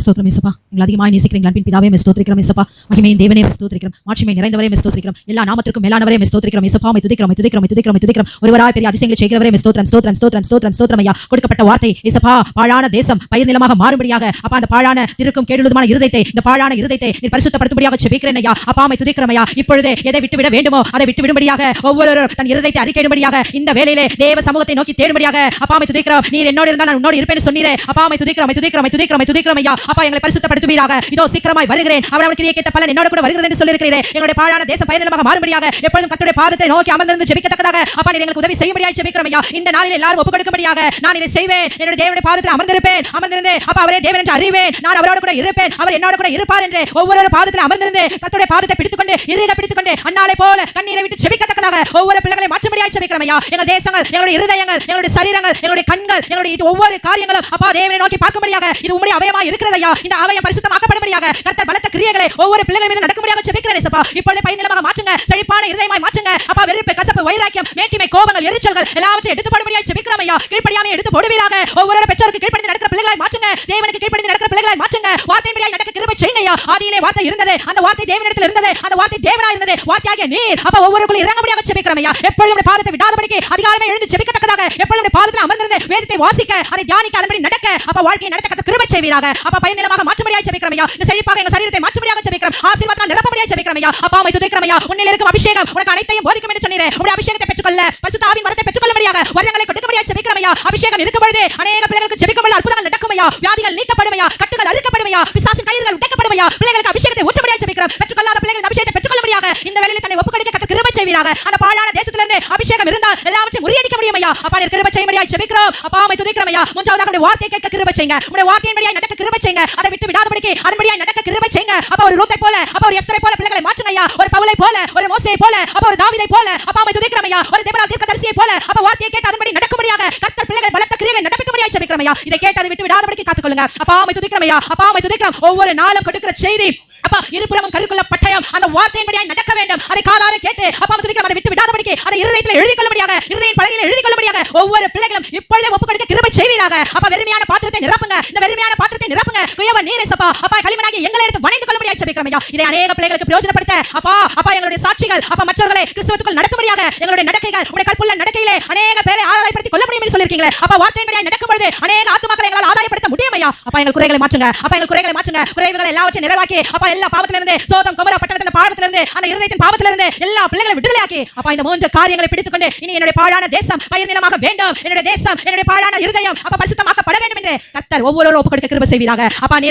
ஸ்தோத்திரம் இயேசுப்பா. எங்களை அதிகமாக நேசிக்கிறீங்க அன்பின் பிதாவே ஸ்தோத்திரிக்கிறோம் இயேசுப்பா. மகிமையின் தேவனே ஸ்தோத்திரிக்கிறோம். மாட்சிமை நிறைந்தவரே ஸ்தோத்திரிக்கிறோம். எல்லா நாமத்திற்கும் மேலானவரே ஸ்தோத்திரிக்கிறோம் இயேசுப்பா. துதிக்கிறோம். ஒருவராய் பெரிய அதிசயங்களை செய்கிறவரே ஸ்தோத்திரம் ஐயா. கொடுக்கப்பட்ட வார்த்தை இயேசுப்பா, பாழான தேசம் பயிர் நிலமாக மாறும்படியாக அப்பா, அந்த பாழான திருக்கும் கேடுள்ளதுமான இருதயத்தை, இந்த பாழான இருதயத்தை நீ பரிசுத்தப்படுத்தும்படியாக ஜெபிக்கிறேன் ஐயா. அப்பா துதிக்கிறோம் ஐயா. இப்பொழுதே எதை விட்டு விட வேண்டுமோ அதை விட்டு விடும்படியாக ஒவ்வொரு தன் இருதயத்தை அறிக்கையிடும்படியாக இந்த வேளையிலே தேவ சமூகத்தை நோக்கி தேடும்படியாக அப்பா துதிக்கிறோம். நீர் என்னோடு இருந்தால் நான் உன்னோடு இருப்பேன்னு சொன்னீரே. அப்பா துதிக்கிறோம் ஐயா. அப்பா எங்களை பரிசுத்தப்படுத்துவீராக. இதோ சீக்கிரமாய் வருகிறேன். அவர் கிரியைக்கேற்ற பலன் என்னோட கூட வருகிறது என்று சொல்லியிருக்கிறீரே. எங்களுடைய பாழான தேசம் பயிர் நிலமாக மாறும்படியாக எப்பொழுதும் கர்த்தருடைய பாதத்தை நோக்கி அமர்ந்திருந்து ஜெபிக்கத்தக்கதாக அப்பா நீர் எங்களுக்கு உதவி செய்யும்படியாக ஜெபிக்கிறோம் ஐயா. இந்த நாளில் எல்லாரும் ஒப்புக்கொடுக்கும்படியாக நான் இதை செய்வேன். என்னுடைய தேவனுடைய பாதத்தில் அமர்ந்திருந்து அப்பா அவரே தேவன் என்று அறிவேன். நான் அவரோடு கூட இருப்பேன், அவர் என்னோட கூட இருப்பார் என்று ஒவ்வொரு பாதத்தில் அமர்ந்திருந்து கர்த்தருடைய பாதத்தை பிடித்துக்கொண்டு அன்னாலை போல கண்ணீரை விட்டு ஜெபிக்கத்தக்கதாக ஒவ்வொரு பிள்ளைகளை மாற்றும்படியாக ஜெபிக்கிறோம் ஐயா. எங்கள் தேசங்கள், எங்களுடைய இருதயங்கள், எங்களுடைய சரீரங்கள், எங்களுடைய கண்கள், எங்களுடைய ஒவ்வொரு காரியங்களும் அப்பா தேவனை நோக்கி பார்க்கும்படியாக இது உம்முடைய அவயமாக இருக்கிறது ஐயா. இந்த அவயம் பரிசுத்தமாக்கப்படும்படியாக கர்த்தர் பலத்த கிரியைகளை ஒவ்வொரு பிள்ளைகள் மீது நடக்கும்படியாக ஜெபிக்கிறேன் இயேசுப்பா. இப்பொழுது பயிர் நிலமாக மாற்றுங்க, செழிப்பான இருதயமாய் மாற்றுங்க அப்பா. வெறுப்பு, கசப்பு, வைராக்கியம், மேட்டிமை, கோபங்கள், எரிச்சல்கள் எல்லாவற்றையும் எடுத்து போடும்படியாக ஜெபிக்கிறோம் ஐயா. கீழ்ப்படியாமை எடுத்து போடுவீராக. ஒவ்வொரு பெற்றோருக்கு கீழ்ப்படிந்து நடக்கிற பிள்ளைகளை மாற்றுங்க, தேவனுக்கு கீழ்ப்படிந்து நடக்கிற பிள்ளைகளை மாற்றுங்க. வார்த்தையின்படியாக நடக்க கிருபை செய்யுங்க ஐயா. ஆதியிலே வார்த்தை இருந்தது, அந்த வார்த்தை தேவனிடத்தில் இருந்தது, அந்த வார்த்தை தேவனாய் இருந்தது. வார்த்தையாகிய நீர் அப்பா ஒவ்வொருக்குள்ள இறங்கும்படியாக ஜெபிக்கிறோம் ஐயா. எப்பொழுதும் பாதத்தை விடாதபடிக்கு அதிகாலமே எழுந்து ஜெபிக்கத்தக்கதாக எப்பொழுதும் பாதத்தில் அமர்ந்திருந்து வேதத்தை வாசிக்க, அதை தியானிக்க, அதன்படி நடக்க அப்பா வாழ்க்கையை நடத்த கிருபை செய்வீராக. அப்பா பயிர் நிலமாக மாற்றும்படியாக ஜெபிக்கிறோம் ஐயா. இந்த செழிப்பாக எங்கள் சரீரத்தை மாற்றும்படியாக ஜெபிக்கிறோம். ஆசீர்வாதத்தால் நிரப்பும்படியாக ஜெபிக்கிறோம் ஐயா. அப்பா துதிக்கிறோம் ஐயா. உன்னில் இருக்கும் அபிஷேகம் உனக்கு அனைத்தையும் போதிக்கும் என்று சொன்னீரே. உம்முடைய அபிஷேகத்தை பெற்றுக்கொள்ள, பரிசுத்த ஆவியின் வரத்தை பெற்றுக்கொள்ளும்படியாக வரங்களை கொடுக்கும்படியாக ஜெபிக்கிறோம் ஐயா. அபிஷேகம் இருக்கும் பொழுது அநேக பிள்ளைகளுக்கு ஜெபிக்கும் பொழுது அற்புதங்கள் நடக்கும் ஐயா. வியாதிகள் நீக்கப்படும் ஐயா. கட்டுகள் அறுக்கப்படும் ஐயா. பிசாசின் கயிறுகள் உடைக்கப்படும் ஐயா. பிள்ளைகளுக்கு அபிஷேகத்தை ஊற்றும்படியாக ஜெபிக்கிறோம். பெற்றுக்கொள்ளாத பிள்ளைகள் அபிஷேகத்தை பெற்றுக்கொள்ளும்படியாக இந்த வேளையில் தன்னை ஒப்புக்கொடுக்க கர்த்தர் கிருபை செய்வீராக. அந்த பாழான தேசத்திலிருந்து அபிஷேகம் இருந்தால் எல்லாவற்றையும் முறியடிக்க முடியும் ஐயா. அப்பா நீர் கிருபை செய்யும்படியாக ஜெபிக்கிறோம். அப்பா துதிக்கிறோம் ஐயா. மூன்றாவதாக உம்முடைய வார்த்தையை கேட்க கிருபை செய்யுங்க. உம்முடைய வார்த்தையின்படியாக நடக்க கிருபை செய்யுங்க. அதை விட்டு விடாதபடிக்கு அதன்படியாக நடக்க கிருபை செய்யுங்க. அப்பா ஒரு ரூத்தை போல, அப்பா ஒரு எஸ்தரை போல பிள்ளைகளை மாற்றுங்க ஐயா. ஒரு பவுலை போல, ஒரு மோசேயை போல, அப்பா ஒரு தாவீதை போல, அப்பா துதிக்கிறோம் ஐயா. ஒரு தேவனா தீர்க்கதரிசியை போல அப்பா வார்த்தையை கேட்டு அதன்படி நடக்கும்படியாக கர்த்தர் பிள்ளைகள் பலத்த கிரியைகளை நடப்பிக்கும்படியாக ஜெபிக்கிறோம் ஐயா. இதை கேட்டு அதை விட்டு விடாதபடிக்கு காத்துக்கொள்ளுங்க. அப்பா துதிக்கிறோம் ஐயா. அப்பா துதிக்கிறோம். ஒவ்வொரு நாளும் கொடுக்கிற செய்தி அப்பா இருபுறமும் கருக்குள்ள பட்டயம் அந்த வார்த்தையின்படியாக நடக்க வேண்டும். அதை காதார கேட்டு அப்பா துதிக்கிறோம். அதை விட்டு விடாதபடிக்கு அதை இருதயத்தில் எழுதிக் கொள்ளும்படியாக, இருதயின் பலகையில் எழுதிக் கொள்ளும்படியாக ஒவ்வொரு பிள்ளைகளும் இப்பொழுதே ஒப்புக்கொடுக்க கிருபை செய்வீராக. அப்பா வெறுமையான பாத்திரத்தை நிரப்புங்க, இந்த வெறுமையான பாத்திரத்தை நிரப்புங்க. குயவ நீரை சப்பா அப்பா களிமண்ணாகி எங்களை எடுத்து வணைந்து கொள்ளும்படியாக ஜெபிக்கிறோம் ஐயா. இதை அநேக பிள்ளைகளுக்கு பிரயோஜனப்படுத்த அப்பா எங்களுடைய சாட்சிகள் அப்பா மற்றவர்களை கிறிஸ்துவுக்குள் நடத்தும்படியாக எங்களுடைய நடக்கைகள் உடைய கற்புள்ள நடக்கையிலே அநேக பேரை ஆதாயப்படுத்திக் கொள்ள முடியும் என்று சொல்லியிருக்கீங்களே. அப்பா வார்த்தையின்படியாக நடக்கும் பொழுது அநேக ஆத்துமாக்களை எங்களால் ஆதாயப்படுத்த முடியும் ஐயா. அப்பா எங்கள் குறைகளை மாற்றுங்க. அப்பா எங்கள் குறைகளை மாற்றுங்க. குறைவுகளை எல்லாவற்றையும் நிறைவாக்கி அப்பா எல்லா பாவத்திலிருந்து, சோதம் கொமோரா பட்டணத்தின் பாவத்திலிருந்து, அந்த இருதயத்தின் பாவத்திலிருந்து எல்லா பிள்ளைகளை விடுதலையாக்கி அப்பா இந்த மூன்று காரியங்களை பிடித்துக்கொண்டு இனி என்னுடைய பாழான தேசம் பயிர் நிலமாக வேண்டும், என்னுடைய தேசம், என்னுடைய பாழான இருதயம் அப்பா பரிசுத்தமாக்கப்பட வேண்டும் என்று கர்த்தர் ஒவ்வொருவரும் ஒப்புக்கொடுக்க கிருபை செய்வீராக. அப்பா